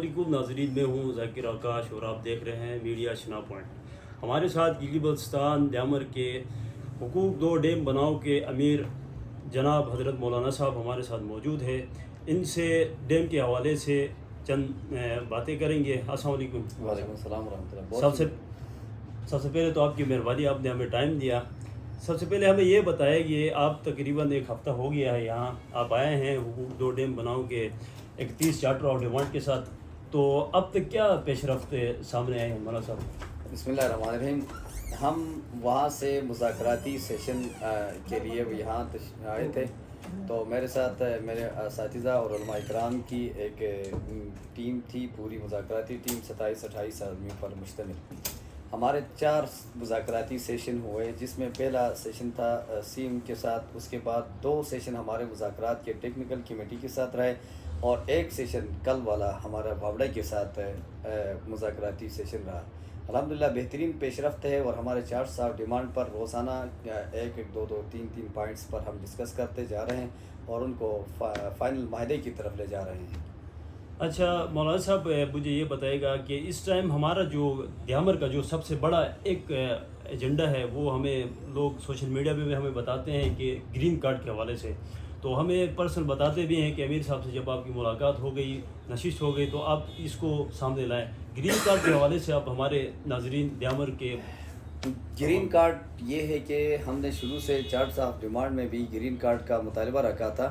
वालेकुम नाजरीन, मैं हूँ ज़ाकिर आकाश और आप देख रहे हैं मीडिया शना पॉइंट। हमारे साथ गिलगित बल्तिस्तान द्यामर के हुकूक दो डैम बनाओ के अमीर जनाब हज़रत मौलाना साहब हमारे साथ मौजूद है। इनसे डैम के हवाले से चंद बातें करेंगे। अस्सलाम वालेकुम। वालेकुम सलाम रहमतुल्लाह। सबसे सबसे पहले तो आपकी मेहरबानी, आपने हमें टाइम दिया। सबसे पहले हमें ये बताया कि आप तकरीबन एक हफ़्ता हो गया है यहाँ आप आए हैं हुकूक दो डैम बनाओ के 31 चार्टर ऑफ डिमांड के साथ। तो अब तक क्या पेशरफ्त सामने आए हैं मौलाना साहब? बिस्मिल्लाहिर्रहमानिर्रहीम। हम वहाँ से मुज़ाकराती सेशन के लिए यहाँ आए थे, तो मेरे साथ मेरे असातिज़ा और उलमा इकराम की एक टीम थी, पूरी मुज़ाकराती टीम 27-28 आदमियों पर मुश्तमिल। हमारे 4 मुज़ाकराती सेशन हुए, जिसमें पहला सेशन था सीम के साथ, उसके बाद 2 सेशन हमारे मुज़ाकरात के टेक्निकल कमेटी के साथ रहे और एक सेशन कल वाला हमारा भावड़ा के साथ मुज़ाकराती सेशन रहा। अल्हम्दुलिल्लाह बेहतरीन पेशरफ्त है और हमारे 4 साल डिमांड पर रोज़ाना 1-1, 2-2, 3-3 पॉइंट्स पर हम डिस्कस करते जा रहे हैं और उनको फ़ाइनल माहदे की तरफ ले जा रहे हैं। अच्छा मौलाना साहब, मुझे ये बताएगा कि इस टाइम हमारा जो द्यामर का जो सबसे बड़ा एक एजेंडा है वो हमें लोग सोशल मीडिया पे भी हमें बताते हैं कि ग्रीन कार्ड के हवाले से, तो हमें पर्सनल बताते भी हैं कि अमीर साहब से जब आपकी मुलाकात हो गई, नशिश हो गई, तो आप इसको सामने लाएं। ग्रीन कार्ड के हवाले से आप हमारे नाजरीन द्यामर के। ग्रीन कार्ड ये है कि हमने शुरू से चार्ट्स ऑफ डिमांड में भी ग्रीन कार्ड का मुतालबा रखा था।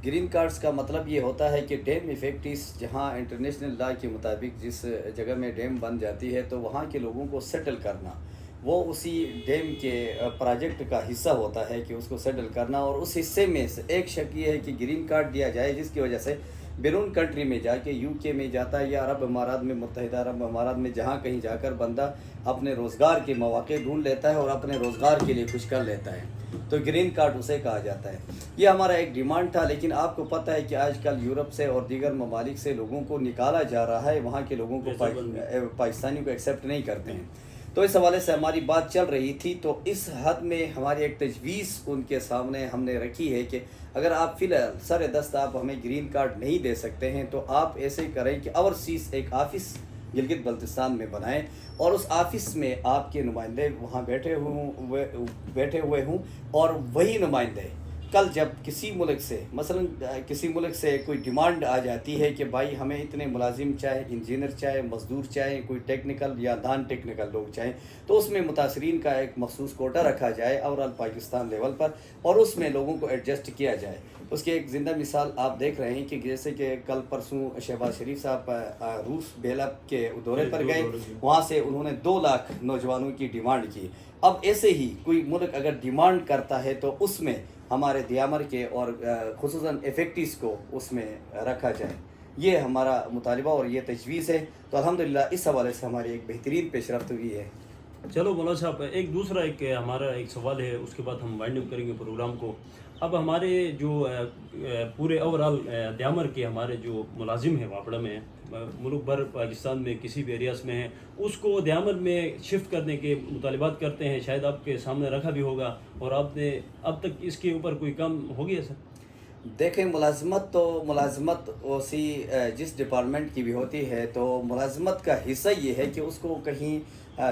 ग्रीन कार्ड्स का मतलब ये होता है कि डैम इफेक्टिस जहाँ इंटरनेशनल लॉ के मुताबिक जिस जगह में डैम बन जाती है तो वहाँ के लोगों को सेटल करना, वो उसी डैम के प्रोजेक्ट का हिस्सा होता है कि उसको सेटल करना। और उस हिस्से में से एक शक ये है कि ग्रीन कार्ड दिया जाए, जिसकी वजह से बैरून कंट्री में जाके यूके में जाता है या अरब अमारात में, मुत्तहिदा अरब अमारात में, जहाँ कहीं जाकर बंदा अपने रोज़गार के मौके ढूंढ लेता है और अपने रोज़गार के लिए कुछ कर लेता है, तो ग्रीन कार्ड उसे कहा जाता है। ये हमारा एक डिमांड था, लेकिन आपको पता है कि आजकल यूरोप से और दीगर ममालिक से लोगों को निकाला जा रहा है, वहाँ के लोगों को पाकिस्तानी को एक्सेप्ट नहीं करते हैं। तो इस हवाले से हमारी बात चल रही थी, तो इस हद में हमारी एक तजवीज़ उनके सामने हमने रखी है कि अगर आप फ़िलहाल सर दस्त आप हमें ग्रीन कार्ड नहीं दे सकते हैं तो आप ऐसे करें कि ओवरसीज़ एक ऑफ़िस गिलगित बल्तिस्तान में बनाएं और उस ऑफ़िस में आपके नुमाइंदे वहाँ बैठे हुए हों और वही नुमाइंदे कल जब किसी मुल्क से मसलन किसी मुल्क से कोई डिमांड आ जाती है कि भाई हमें इतने मुलाजिम चाहे, इंजीनियर चाहे, मज़दूर चाहे, कोई टेक्निकल या नॉन टेक्निकल लोग चाहें, तो उसमें मुतासरीन का एक मखसूस कोटा रखा जाए ओवरऑल पाकिस्तान लेवल पर और उसमें लोगों को एडजस्ट किया जाए। उसकी एक ज़िंदा मिसाल आप देख रहे हैं कि जैसे कि कल परसों शहबाज शरीफ साहब रूस बेलप के दौरे पर गए, वहाँ से उन्होंने 2 लाख नौजवानों की डिमांड की। अब ऐसे ही कोई मुल्क अगर डिमांड करता है तो उसमें हमारे द्यामर के और खुसूसन इफेक्टिस को उसमें रखा जाए, ये हमारा मुतालिबा और ये तजवीज़ है। तो अल्हम्दुलिल्लाह इस हवाले से हमारी एक बेहतरीन पेशरफ्त हुई है। चलो मौलाना साहब, एक दूसरा हमारा एक सवाल है, उसके बाद हम वाइंड अप करेंगे प्रोग्राम को। अब हमारे जो पूरे ओवरऑल द्यामर के हमारे जो मुलाजिम हैं वापड़ा में, मुल्क भर पाकिस्तान में किसी भी एरियाज़ में हैं, उसको द्यामर में शिफ्ट करने के मुतालिबात करते हैं, शायद आपके सामने रखा भी होगा, और आपने अब तक इसके ऊपर कोई काम हो गया सर? देखें, मुलाजमत उसी जिस डिपार्टमेंट की भी होती है, तो मुलाजमत का हिस्सा ये है कि उसको कहीं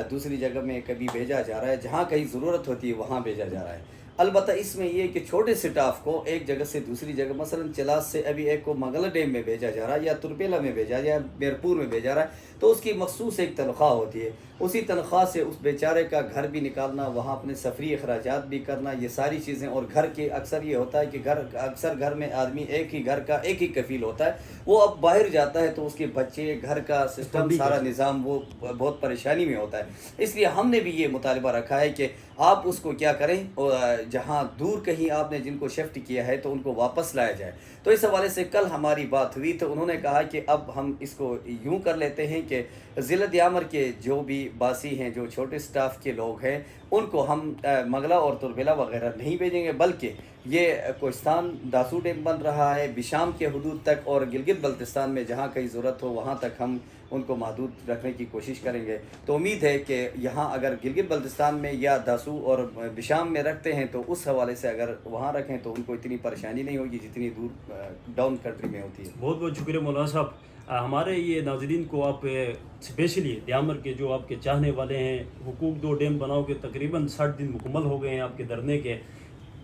दूसरी जगह में कभी भेजा जा रहा है, जहाँ कहीं ज़रूरत होती है वहाँ भेजा जा रहा है। अलबत्ता इसमें ये कि छोटे स्टाफ को एक जगह से दूसरी जगह, मसलन चिलास से अभी एक को मंगला डैम में भेजा जा रहा है या तुरपेला में भेजा या मेरपुर में भेजा रहा है, तो उसकी मखसूस एक तनख्वाह होती है। उसी तनख्वाह से उस बेचारे का घर भी निकालना, वहाँ अपने सफरी अखराजात भी करना, ये सारी चीज़ें। और घर के अक्सर ये होता है कि अक्सर घर में आदमी एक ही घर का एक ही कफील होता है, वो अब बाहर जाता है तो उसके बच्चे, घर का सिस्टम, सारा निज़ाम वो बहुत परेशानी में होता है। इसलिए हमने भी ये मुतालिबा रखा है कि आप उसको क्या करें, जहाँ दूर कहीं आपने जिनको शिफ्ट किया है तो उनको वापस लाया जाए। तो इस हवाले से कल हमारी बात हुई, तो उन्होंने कहा कि अब हम इसको यूँ कर लेते हैं कि ज़िला द्यामर के जो भी बासी हैं, जो छोटे स्टाफ के लोग हैं, उनको हम मंगला और तुरबेला वगैरह नहीं भेजेंगे, बल्कि یہ کوہستان داسو ڈیم بن رہا ہے بشام کے حدود تک، اور گلگت بلتستان میں جہاں کہیں ضرورت ہو وہاں تک ہم ان کو محدود رکھنے کی کوشش کریں گے۔ تو امید ہے کہ یہاں اگر گلگت بلتستان میں یا داسو اور بشام میں رکھتے ہیں تو اس حوالے سے اگر وہاں رکھیں تو ان کو اتنی پریشانی نہیں ہوگی جتنی دور ڈاؤن کنٹری میں ہوتی ہے۔ بہت بہت شکریہ مولانا صاحب۔ ہمارے یہ ناظرین کو آپ اسپیشلی دیامر کے جو آپ کے چاہنے والے ہیں، حقوق دو ڈیم بناؤ کے تقریباً 60 دن مکمل ہو گئے ہیں آپ کے دھرنے کے،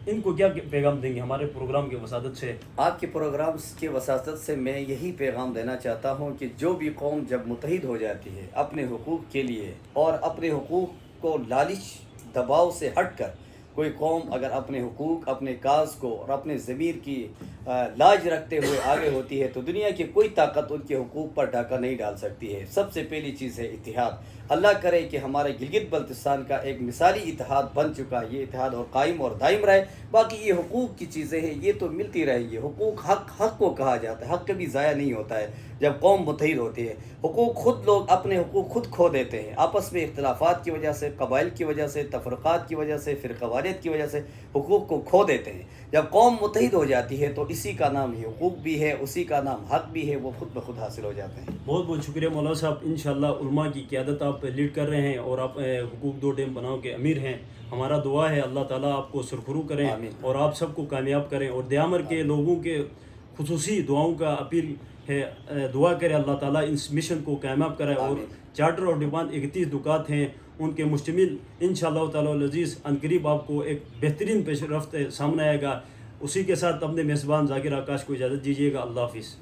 ان کو کیا پیغام دیں گے ہمارے پروگرام کی وسادت سے؟ آپ کے پروگرامز کی وساطت سے میں یہی پیغام دینا چاہتا ہوں کہ جو بھی قوم جب متحد ہو جاتی ہے اپنے حقوق کے لیے، اور اپنے حقوق کو لالچ دباؤ سے ہٹ کر کوئی قوم اگر اپنے حقوق، اپنے کاز کو اور اپنے ضمیر کی لاج رکھتے ہوئے آگے ہوتی ہے تو دنیا کی کوئی طاقت ان کے حقوق پر ڈاکہ نہیں ڈال سکتی ہے۔ سب سے پہلی چیز ہے اتحاد۔ اللہ کرے کہ ہمارے گلگت بلتستان کا ایک مثالی اتحاد بن چکا، یہ اتحاد اور قائم اور دائم رہے۔ باقی یہ حقوق کی چیزیں ہیں، یہ تو ملتی رہیں گی۔ حقوق حق کو کہا جاتا ہے، حق کبھی ضائع نہیں ہوتا ہے جب قوم متحد ہوتی ہے۔ حقوق خود لوگ اپنے حقوق خود کھو دیتے ہیں، آپس میں اختلافات کی وجہ سے، قبائل کی وجہ سے، تفرقات کی وجہ سے، فرقواریت کی وجہ سے حقوق کو کھو دیتے ہیں۔ جب قوم متحد ہو جاتی ہے تو اسی کا نام حقوق بھی ہے، اسی کا نام حق بھی ہے، وہ خود بخود حاصل ہو جاتے ہیں۔ بہت بہت شکریہ مولانا صاحب۔ انشاءاللہ علماء کی قیادت آپ لیڈ کر رہے ہیں اور آپ حقوق دو ڈیم بناؤ کے امیر ہیں۔ ہمارا دعا ہے اللہ تعالیٰ آپ کو سرخرو کریں اور آپ سب کو کامیاب کریں، اور دیامر کے لوگوں کے خصوصی دعاؤں کا اپیل ہے، دعا کرے اللہ تعالیٰ اس مشن کو کامیاب کرے، اور چارٹر اور ڈیمانڈ 31 نکات ہیں ان کے مشتمل انشاءاللہ تعالیٰ العزیز عنقریب آپ کو ایک بہترین پیش رفت سامنے آئے گا۔ اسی کے ساتھ اپنے میزبان ذاکر آکاش کو اجازت دیجیے گا۔ اللہ حافظ۔